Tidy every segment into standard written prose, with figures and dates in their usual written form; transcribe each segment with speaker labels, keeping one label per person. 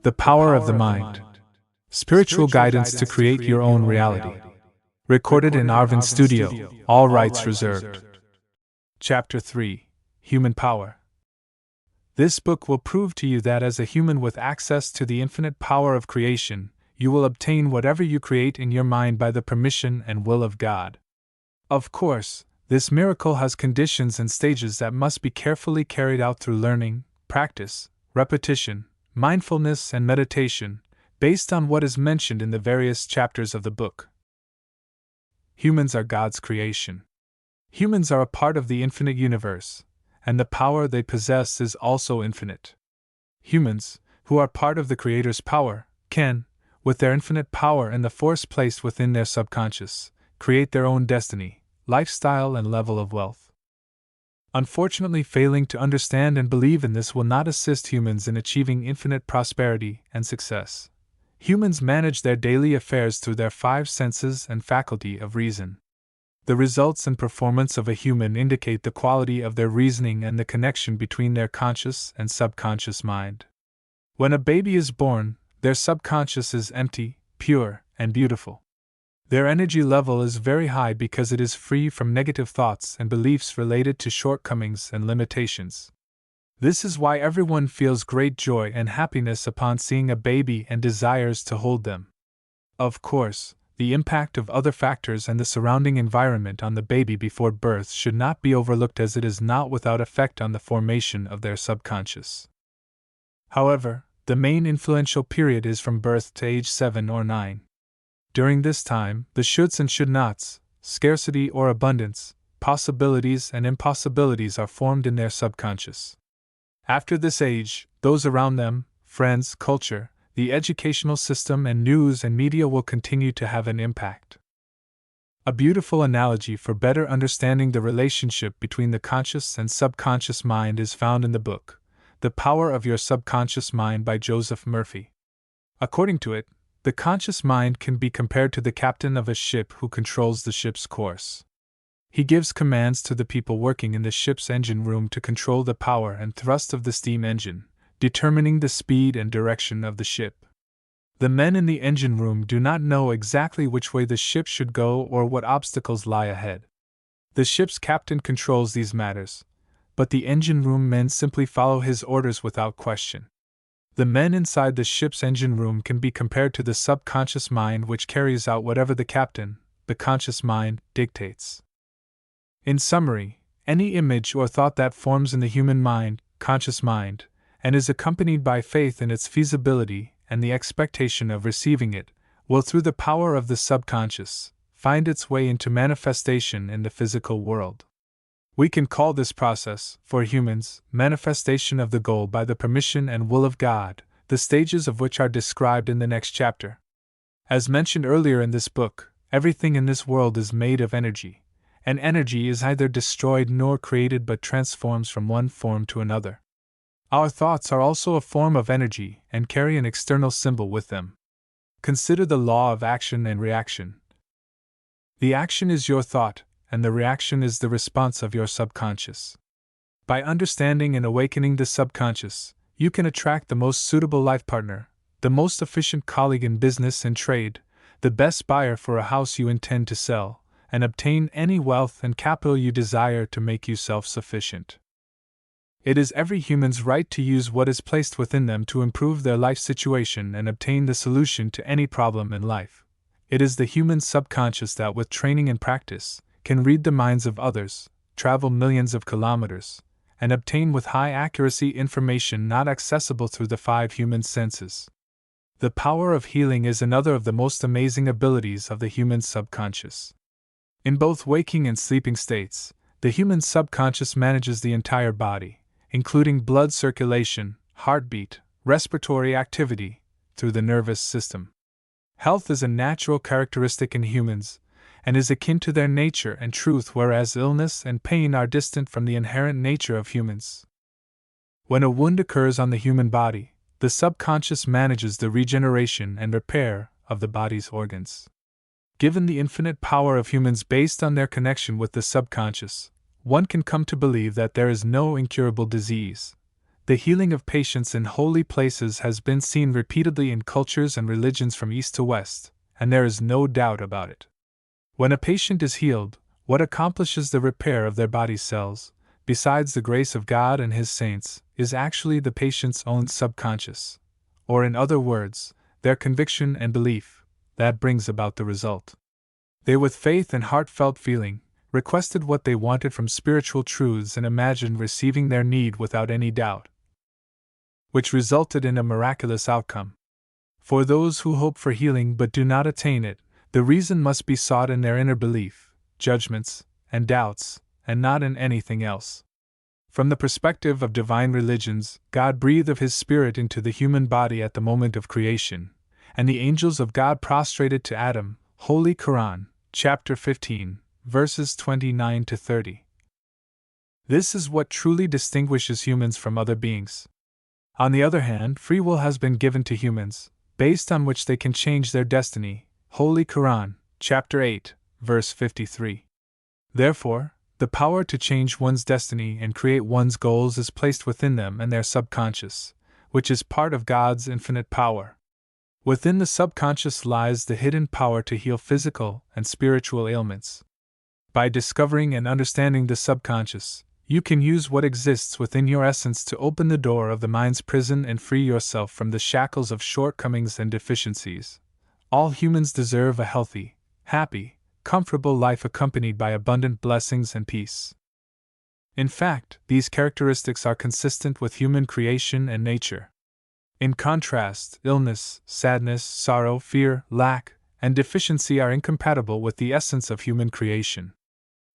Speaker 1: The Power of the Mind. Spiritual guidance to create your own reality. Recorded in Arvin Studio, all rights reserved. Chapter 3. Human Power. This book will prove to you that as a human with access to the infinite power of creation, you will obtain whatever you create in your mind by the permission and will of God. Of course, this miracle has conditions and stages that must be carefully carried out through learning, practice, repetition, mindfulness, and meditation, based on what is mentioned in the various chapters of the book. Humans are God's creation. Humans are a part of the infinite universe, and the power they possess is also infinite. Humans, who are part of the Creator's power, can, with their infinite power and the force placed within their subconscious, create their own destiny, lifestyle, and level of wealth. Unfortunately, failing to understand and believe in this will not assist humans in achieving infinite prosperity and success. Humans manage their daily affairs through their five senses and faculty of reason. The results and performance of a human indicate the quality of their reasoning and the connection between their conscious and subconscious mind. When a baby is born, their subconscious is empty, pure, and beautiful. Their energy level is very high because it is free from negative thoughts and beliefs related to shortcomings and limitations. This is why everyone feels great joy and happiness upon seeing a baby and desires to hold them. Of course, the impact of other factors and the surrounding environment on the baby before birth should not be overlooked, as it is not without effect on the formation of their subconscious. However, the main influential period is from birth to age 7 or 9. During this time, the shoulds and should nots, scarcity or abundance, possibilities and impossibilities are formed in their subconscious. After this age, those around them, friends, culture, the educational system, and news and media will continue to have an impact. A beautiful analogy for better understanding the relationship between the conscious and subconscious mind is found in the book, The Power of Your Subconscious Mind by Joseph Murphy. According to it, the conscious mind can be compared to the captain of a ship who controls the ship's course. He gives commands to the people working in the ship's engine room to control the power and thrust of the steam engine, determining the speed and direction of the ship. The men in the engine room do not know exactly which way the ship should go or what obstacles lie ahead. The ship's captain controls these matters, but the engine room men simply follow his orders without question. The men inside the ship's engine room can be compared to the subconscious mind, which carries out whatever the captain, the conscious mind, dictates. In summary, any image or thought that forms in the human mind, conscious mind, and is accompanied by faith in its feasibility and the expectation of receiving it, will, through the power of the subconscious, find its way into manifestation in the physical world. We can call this process, for humans, manifestation of the goal by the permission and will of God, the stages of which are described in the next chapter. As mentioned earlier in this book, everything in this world is made of energy, and energy is neither destroyed nor created but transforms from one form to another. Our thoughts are also a form of energy and carry an external symbol with them. Consider the law of action and reaction. The action is your thought, and the reaction is the response of your subconscious. By understanding and awakening the subconscious, you can attract the most suitable life partner, the most efficient colleague in business and trade, the best buyer for a house you intend to sell, and obtain any wealth and capital you desire to make you self-sufficient. It is every human's right to use what is placed within them to improve their life situation and obtain the solution to any problem in life. It is the human subconscious that, with training and practice, can read the minds of others, travel millions of kilometers, and obtain with high accuracy information not accessible through the five human senses. The power of healing is another of the most amazing abilities of the human subconscious. In both waking and sleeping states, the human subconscious manages the entire body, including blood circulation, heartbeat, respiratory activity, through the nervous system. Health is a natural characteristic in humans, and is akin to their nature and truth, whereas illness and pain are distant from the inherent nature of humans. When a wound occurs on the human body, the subconscious manages the regeneration and repair of the body's organs. Given the infinite power of humans based on their connection with the subconscious, one can come to believe that there is no incurable disease, The healing of patients in holy places has been seen repeatedly in cultures and religions from east to west, and there is no doubt about it. When a patient is healed, what accomplishes the repair of their body cells, besides the grace of God and His saints, is actually the patient's own subconscious, or in other words, their conviction and belief, that brings about the result. They, with faith and heartfelt feeling, requested what they wanted from spiritual truths and imagined receiving their need without any doubt, which resulted in a miraculous outcome. For those who hope for healing but do not attain it, the reason must be sought in their inner belief, judgments, and doubts, and not in anything else. From the perspective of divine religions, God breathed of His Spirit into the human body at the moment of creation, and the angels of God prostrated to Adam. Holy Quran, chapter 15, verses 29 to 30. This is what truly distinguishes humans from other beings. On the other hand, free will has been given to humans, based on which they can change their destiny. Holy Quran, chapter 8, verse 53. Therefore, the power to change one's destiny and create one's goals is placed within them and their subconscious, which is part of God's infinite power. Within the subconscious lies the hidden power to heal physical and spiritual ailments. By discovering and understanding the subconscious, you can use what exists within your essence to open the door of the mind's prison and free yourself from the shackles of shortcomings and deficiencies. All humans deserve a healthy, happy, comfortable life accompanied by abundant blessings and peace. In fact, these characteristics are consistent with human creation and nature. In contrast, illness, sadness, sorrow, fear, lack, and deficiency are incompatible with the essence of human creation.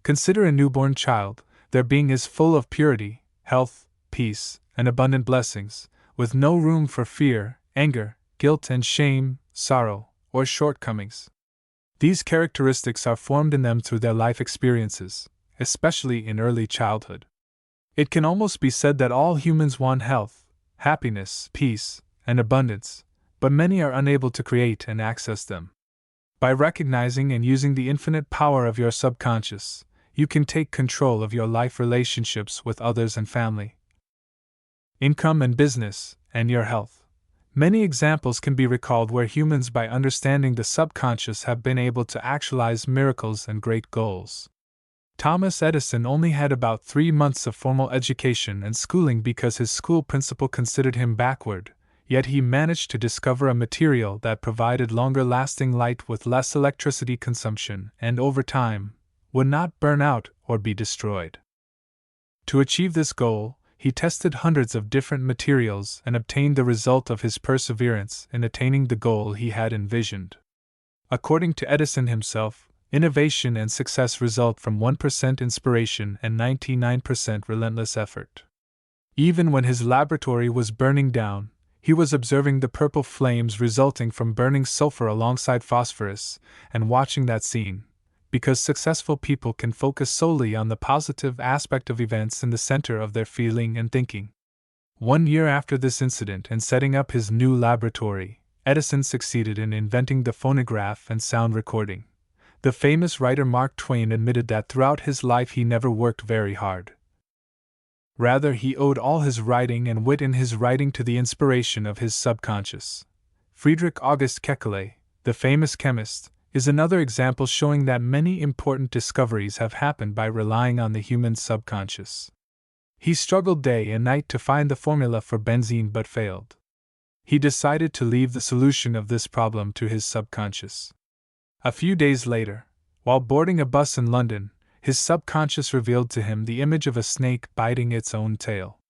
Speaker 1: Consider a newborn child. Their being is full of purity, health, peace, and abundant blessings, with no room for fear, anger, guilt and shame, sorrow, or shortcomings. These characteristics are formed in them through their life experiences, especially in early childhood. It can almost be said that all humans want health, happiness, peace, and abundance, but many are unable to create and access them. By recognizing and using the infinite power of your subconscious, you can take control of your life relationships with others and family, income and business, and your health. Many examples can be recalled where humans, by understanding the subconscious, have been able to actualize miracles and great goals. Thomas Edison only had about 3 months of formal education and schooling because his school principal considered him backward, yet he managed to discover a material that provided longer-lasting light with less electricity consumption and, over time, would not burn out or be destroyed. To achieve this goal, he tested hundreds of different materials and obtained the result of his perseverance in attaining the goal he had envisioned. According to Edison himself, innovation and success result from 1% inspiration and 99% relentless effort. Even when his laboratory was burning down, he was observing the purple flames resulting from burning sulfur alongside phosphorus and watching that scene, because successful people can focus solely on the positive aspect of events in the center of their feeling and thinking. 1 year after this incident and setting up his new laboratory, Edison succeeded in inventing the phonograph and sound recording. The famous writer Mark Twain admitted that throughout his life he never worked very hard. Rather, he owed all his writing and wit in his writing to the inspiration of his subconscious. Friedrich August Kekule, the famous chemist, is another example showing that many important discoveries have happened by relying on the human subconscious. He struggled day and night to find the formula for benzene but failed. He decided to leave the solution of this problem to his subconscious. A few days later, while boarding a bus in London, his subconscious revealed to him the image of a snake biting its own tail.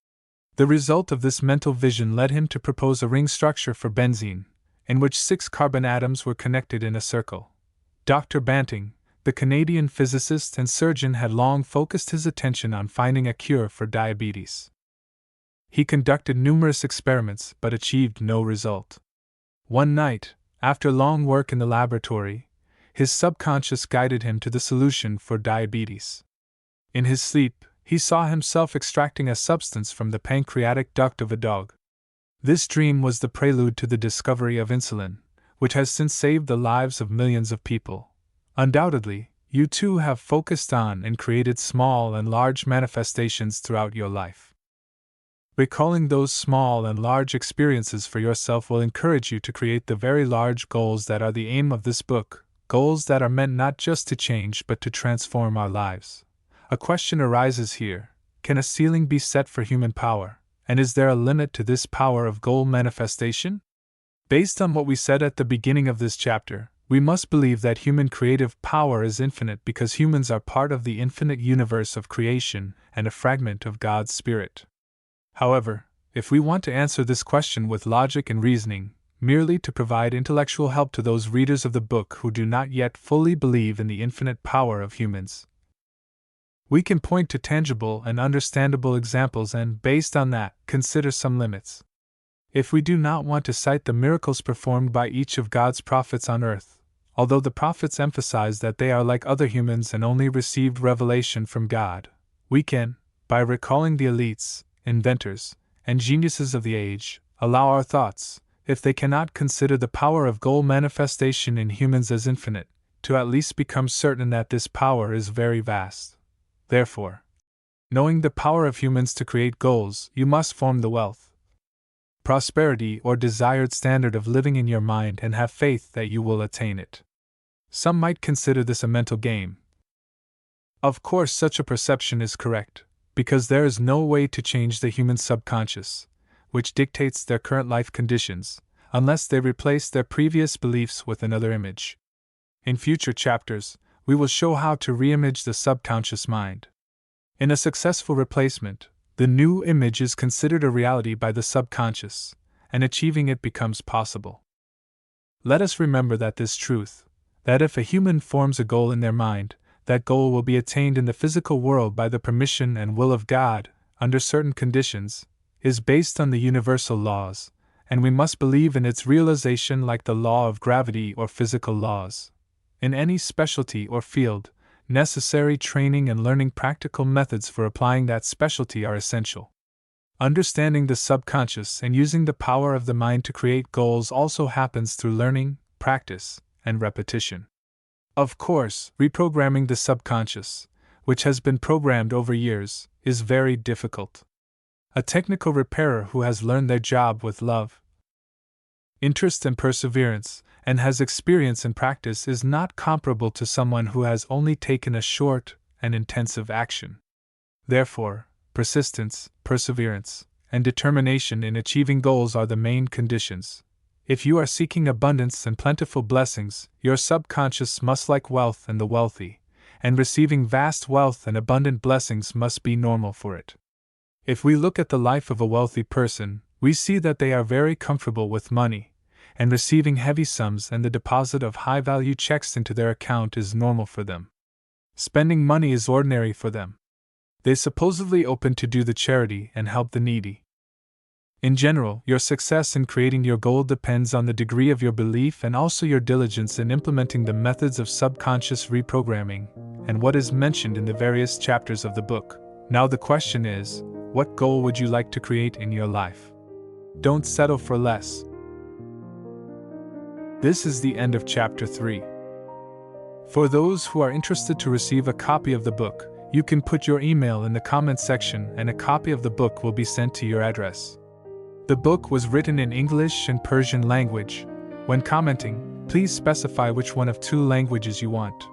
Speaker 1: The result of this mental vision led him to propose a ring structure for benzene, in which 6 carbon atoms were connected in a circle. Dr. Banting, the Canadian physicist and surgeon, had long focused his attention on finding a cure for diabetes. He conducted numerous experiments but achieved no result. One night, after long work in the laboratory, his subconscious guided him to the solution for diabetes. In his sleep, he saw himself extracting a substance from the pancreatic duct of a dog. This dream was the prelude to the discovery of insulin, which has since saved the lives of millions of people. Undoubtedly, you too have focused on and created small and large manifestations throughout your life. Recalling those small and large experiences for yourself will encourage you to create the very large goals that are the aim of this book, goals that are meant not just to change but to transform our lives. A question arises here: can a ceiling be set for human power, and is there a limit to this power of goal manifestation? Based on what we said at the beginning of this chapter, we must believe that human creative power is infinite because humans are part of the infinite universe of creation and a fragment of God's Spirit. However, if we want to answer this question with logic and reasoning, merely to provide intellectual help to those readers of the book who do not yet fully believe in the infinite power of humans, we can point to tangible and understandable examples and, based on that, consider some limits. If we do not want to cite the miracles performed by each of God's prophets on earth, although the prophets emphasize that they are like other humans and only received revelation from God, we can, by recalling the elites, inventors, and geniuses of the age, allow our thoughts, if they cannot consider the power of goal manifestation in humans as infinite, to at least become certain that this power is very vast. Therefore, knowing the power of humans to create goals, you must form the wealth, prosperity, or desired standard of living in your mind and have faith that you will attain it. Some might consider this a mental game. Of course, such a perception is correct, because there is no way to change the human subconscious, which dictates their current life conditions, unless they replace their previous beliefs with another image. In future chapters, we will show how to reimage the subconscious mind. In a successful replacement, the new image is considered a reality by the subconscious, and achieving it becomes possible. Let us remember that this truth, that if a human forms a goal in their mind, that goal will be attained in the physical world by the permission and will of God, under certain conditions, is based on the universal laws, and we must believe in its realization like the law of gravity or physical laws. In any specialty or field, necessary training and learning practical methods for applying that specialty are essential. Understanding the subconscious and using the power of the mind to create goals also happens through learning, practice, and repetition. Of course, reprogramming the subconscious, which has been programmed over years, is very difficult. A technical repairer who has learned their job with love, interest, and perseverance, and has experience in practice is not comparable to someone who has only taken a short and intensive action. Therefore, persistence, perseverance, and determination in achieving goals are the main conditions. If you are seeking abundance and plentiful blessings, your subconscious must like wealth and the wealthy, and receiving vast wealth and abundant blessings must be normal for it. If we look at the life of a wealthy person, we see that they are very comfortable with money, and receiving heavy sums and the deposit of high-value checks into their account is normal for them. Spending money is ordinary for them. They supposedly open to do the charity and help the needy. In general, your success in creating your goal depends on the degree of your belief and also your diligence in implementing the methods of subconscious reprogramming and what is mentioned in the various chapters of the book. Now the question is, what goal would you like to create in your life? Don't settle for less. This is the end of Chapter 3. For those who are interested to receive a copy of the book, you can put your email in the comment section and a copy of the book will be sent to your address. The book was written in English and Persian language. When commenting, please specify which one of two languages you want.